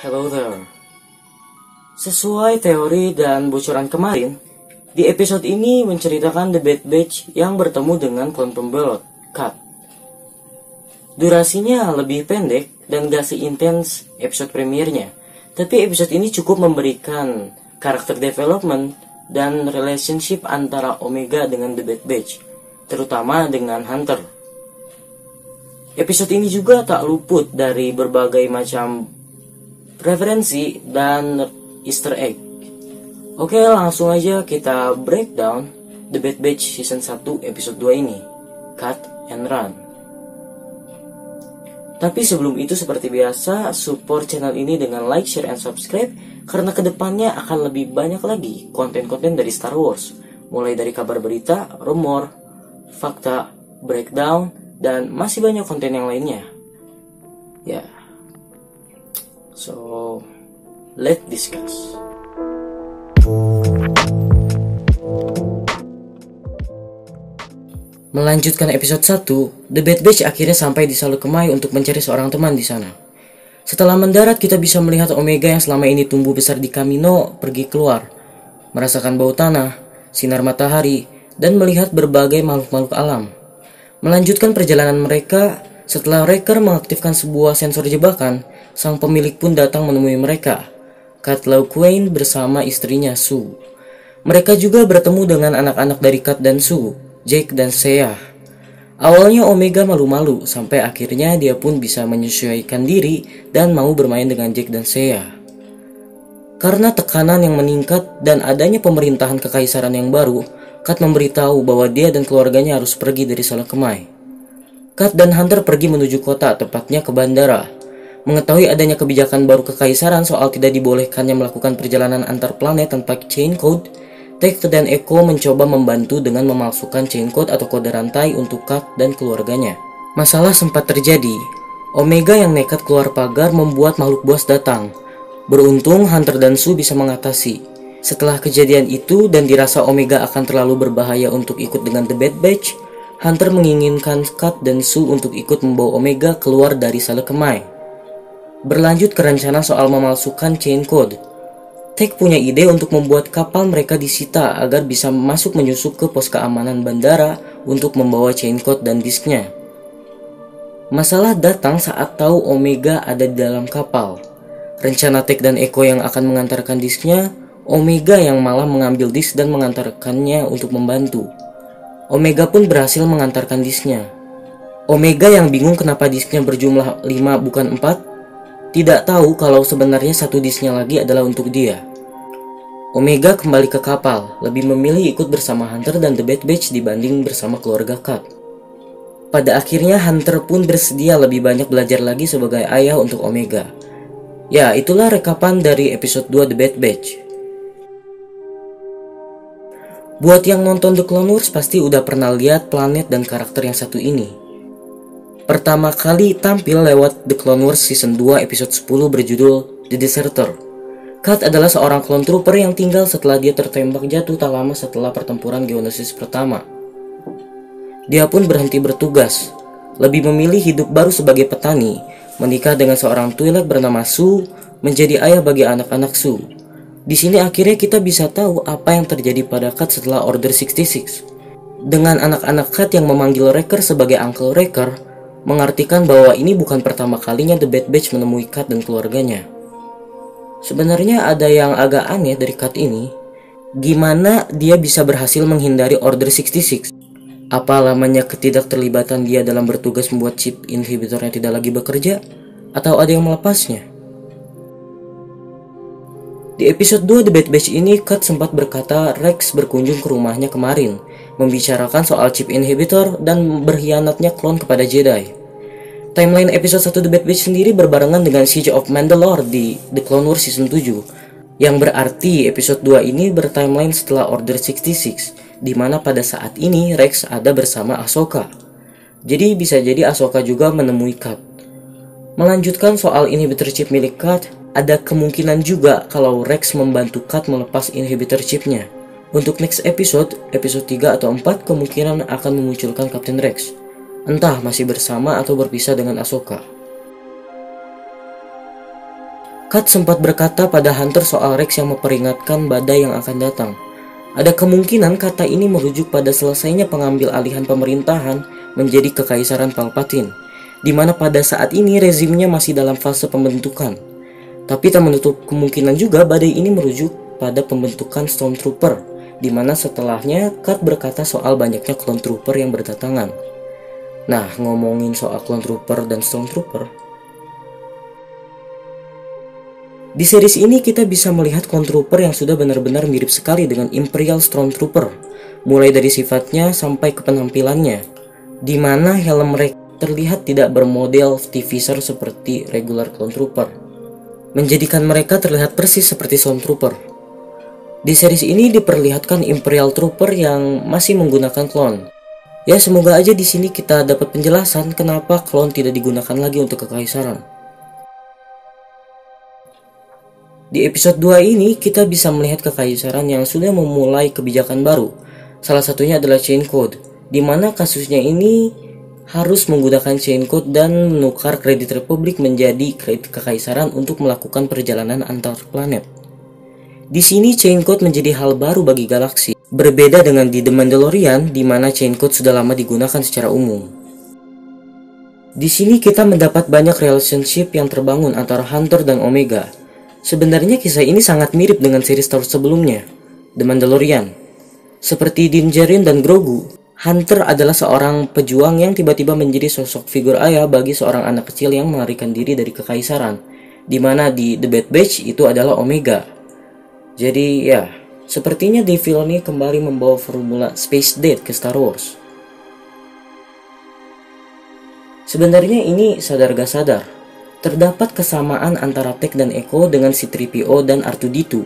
Hello there. Sesuai teori dan bocoran kemarin, di episode ini menceritakan The Bad Batch yang bertemu dengan klon pembelot, Kat. Durasinya lebih pendek dan gak seintens episode premiernya, tapi episode ini cukup memberikan karakter development dan relationship antara Omega dengan The Bad Batch, terutama dengan Hunter. Episode ini juga tak luput dari berbagai macam referensi dan Easter egg. Oke, langsung aja kita breakdown The Bad Batch Season 1 Episode 2 ini, Cut and Run. Tapi sebelum itu, seperti biasa, support channel ini dengan like, share, and subscribe, karena kedepannya akan lebih banyak lagi konten-konten dari Star Wars, mulai dari kabar berita, rumor, fakta, breakdown, dan masih banyak konten yang lainnya. Ya, so let's discuss. Melanjutkan episode 1, The Bad Batch akhirnya sampai di Salukemai untuk mencari seorang teman di sana. Setelah mendarat, kita bisa melihat Omega yang selama ini tumbuh besar di Kamino pergi keluar, merasakan bau tanah, sinar matahari, dan melihat berbagai makhluk-makhluk alam. Melanjutkan perjalanan mereka, setelah Wrecker mengaktifkan sebuah sensor jebakan, sang pemilik pun datang menemui mereka, Kat Lawquane Quain bersama istrinya Sue. Mereka juga bertemu dengan anak-anak dari Kat dan Sue, Jake dan Seiya. Awalnya Omega malu-malu, sampai akhirnya dia pun bisa menyesuaikan diri dan mau bermain dengan Jake dan Seiya. Karena tekanan yang meningkat dan adanya pemerintahan kekaisaran yang baru, Kat memberitahu bahwa dia dan keluarganya harus pergi dari Salukemai. Kat dan Hunter pergi menuju kota, tepatnya ke bandara. Mengetahui adanya kebijakan baru kekaisaran soal tidak dibolehkannya melakukan perjalanan antar planet tanpa chain code, Tech dan Echo mencoba membantu dengan memalsukan chain code atau kode rantai untuk Kat dan keluarganya. Masalah sempat terjadi. Omega yang nekat keluar pagar membuat makhluk buas datang. Beruntung Hunter dan Sue bisa mengatasi. Setelah kejadian itu dan dirasa Omega akan terlalu berbahaya untuk ikut dengan The Bad Batch, Hunter menginginkan Kat dan Sue untuk ikut membawa Omega keluar dari Salukemai. Berlanjut ke rencana soal memalsukan chain code. Tech punya ide untuk membuat kapal mereka disita agar bisa masuk menyusup ke pos keamanan bandara untuk membawa chain code dan disknya. Masalah datang saat tahu Omega ada di dalam kapal. Rencana Tech dan Echo yang akan mengantarkan disknya, Omega yang malah mengambil disk dan mengantarkannya untuk membantu. Omega pun berhasil mengantarkan disknya. Omega yang bingung kenapa disknya berjumlah 5 bukan 4, tidak tahu kalau sebenarnya satu disknya lagi adalah untuk dia. Omega kembali ke kapal, lebih memilih ikut bersama Hunter dan The Bad Batch dibanding bersama keluarga Kat. Pada akhirnya Hunter pun bersedia lebih banyak belajar lagi sebagai ayah untuk Omega. Ya, itulah rekapan dari episode 2 The Bad Batch. Buat yang nonton The Clone Wars pasti udah pernah lihat planet dan karakter yang satu ini. Pertama kali tampil lewat The Clone Wars Season 2 episode 10 berjudul The Deserter. Kat adalah seorang clone trooper yang tinggal setelah dia tertembak jatuh tak lama setelah pertempuran Geonosis pertama. Dia pun berhenti bertugas, lebih memilih hidup baru sebagai petani, menikah dengan seorang Twi'lek bernama Sue, menjadi ayah bagi anak-anak Sue. Di sini akhirnya kita bisa tahu apa yang terjadi pada Kat setelah Order 66. Dengan anak-anak Kat yang memanggil Wrecker sebagai Uncle Wrecker, mengartikan bahwa ini bukan pertama kalinya The Bad Batch menemui Kat dan keluarganya. Sebenarnya ada yang agak aneh dari Kat ini. Gimana dia bisa berhasil menghindari Order 66? Apa lamanya ketidakterlibatan dia dalam bertugas membuat chip inhibitornya tidak lagi bekerja? Atau ada yang melepasnya? Di episode 2 The Bad Batch ini, Kat sempat berkata Rex berkunjung ke rumahnya kemarin, membicarakan soal chip inhibitor dan berkhianatnya klon kepada Jedi. Timeline episode 1 The Bad Batch sendiri berbarengan dengan Siege of Mandalore di The Clone Wars Season 7, yang berarti episode 2 ini bertimeline setelah Order 66, di mana pada saat ini Rex ada bersama Ahsoka. Jadi bisa jadi Ahsoka juga menemui Kat. Melanjutkan soal inhibitor chip milik Kat, ada kemungkinan juga kalau Rex membantu Kat melepas inhibitor chipnya. Untuk next episode 3 atau 4 kemungkinan akan memunculkan Captain Rex. Entah masih bersama atau berpisah dengan Ahsoka. Kat sempat berkata pada Hunter soal Rex yang memperingatkan badai yang akan datang. Ada kemungkinan kata ini merujuk pada selesainya pengambil alihan pemerintahan menjadi Kekaisaran Palpatine, di mana pada saat ini rezimnya masih dalam fase pembentukan. Tapi tak menutup kemungkinan juga badai ini merujuk pada pembentukan Stormtrooper, di mana setelahnya Kat berkata soal banyaknya Clone Trooper yang berdatangan. Nah, ngomongin soal Clone Trooper dan Stormtrooper, di series ini kita bisa melihat Clone Trooper yang sudah benar-benar mirip sekali dengan Imperial Stormtrooper, mulai dari sifatnya sampai ke penampilannya, di mana helm mereka terlihat tidak bermodel T-Visor seperti regular Clone Trooper, menjadikan mereka terlihat persis seperti Stormtrooper. Di series ini diperlihatkan Imperial Trooper yang masih menggunakan clone. Ya, semoga aja di sini kita dapat penjelasan kenapa clone tidak digunakan lagi untuk kekaisaran. Di episode 2 ini kita bisa melihat kekaisaran yang sudah memulai kebijakan baru. Salah satunya adalah chain code, di mana kasusnya ini harus menggunakan chain code dan menukar kredit republik menjadi kredit kekaisaran untuk melakukan perjalanan antar planet. Di sini chain code menjadi hal baru bagi galaksi, berbeda dengan di The Mandalorian di mana chain code sudah lama digunakan secara umum. Di sini kita mendapat banyak relationship yang terbangun antara Hunter dan Omega. Sebenarnya kisah ini sangat mirip dengan seri Star Wars sebelumnya, The Mandalorian. Seperti Din Djarin dan Grogu, Hunter adalah seorang pejuang yang tiba-tiba menjadi sosok figur ayah bagi seorang anak kecil yang melarikan diri dari kekaisaran, di mana di The Bad Batch itu adalah Omega. Jadi ya, sepertinya Dave Filoni kembali membawa formula Space Date ke Star Wars. Sebenarnya ini sadar gak sadar, terdapat kesamaan antara Tech dan Echo dengan C-3PO dan R2-D2.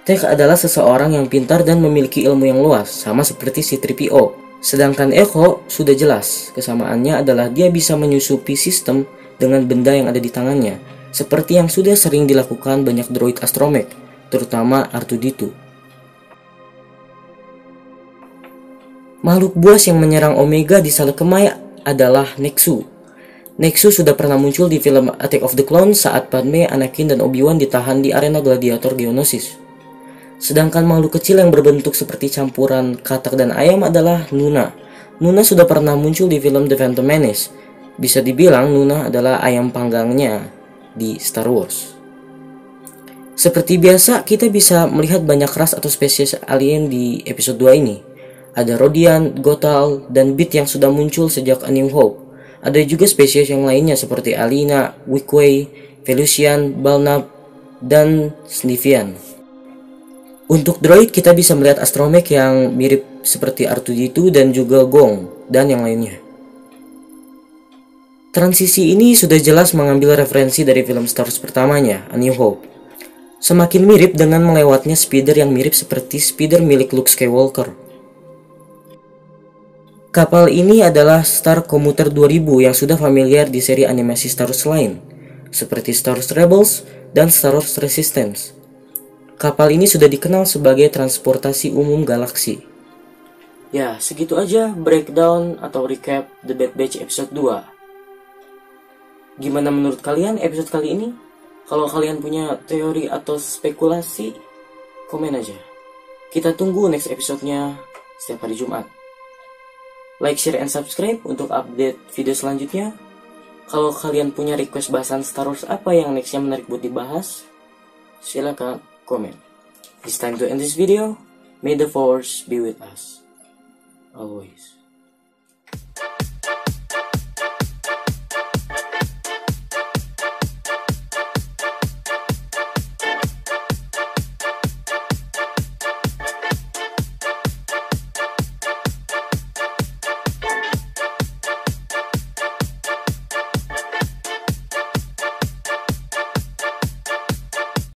Tech adalah seseorang yang pintar dan memiliki ilmu yang luas, sama seperti C-3PO. Sedangkan Echo sudah jelas, kesamaannya adalah dia bisa menyusupi sistem dengan benda yang ada di tangannya, seperti yang sudah sering dilakukan banyak droid astromech, terutama R2-D2. Makhluk buas yang menyerang Omega di Salakemai adalah Nexu. Nexu sudah pernah muncul di film Attack of the Clones saat Padme, Anakin, dan Obi-Wan ditahan di arena gladiator Geonosis. Sedangkan makhluk kecil yang berbentuk seperti campuran katak dan ayam adalah Nuna. Nuna sudah pernah muncul di film The Phantom Menace. Bisa dibilang Nuna adalah ayam panggangnya di Star Wars. Seperti biasa, kita bisa melihat banyak ras atau spesies alien di episode 2 ini. Ada Rodian, Gotal, dan Bit yang sudah muncul sejak A New Hope. Ada juga spesies yang lainnya seperti Alina, Weequay, Velusian, Balnab, dan Snivian. Untuk droid kita bisa melihat astromech yang mirip seperti R2-D2 dan juga Gong, dan yang lainnya. Transisi ini sudah jelas mengambil referensi dari film Star Wars pertamanya, A New Hope. Semakin mirip dengan melewatnya speeder yang mirip seperti speeder milik Luke Skywalker. Kapal ini adalah Star Commuter 2000 yang sudah familiar di seri animasi Star Wars lain, seperti Star Wars Rebels dan Star Wars Resistance. Kapal ini sudah dikenal sebagai transportasi umum galaksi. Ya, segitu aja breakdown atau recap The Bad Batch episode 2. Gimana menurut kalian episode kali ini? Kalau kalian punya teori atau spekulasi, komen aja. Kita tunggu next episode-nya setiap hari Jumat. Like, share, and subscribe untuk update video selanjutnya. Kalau kalian punya request bahasan Star Wars apa yang nextnya menarik buat dibahas, silakan komen. It's time to end this video. May the Force be with us always.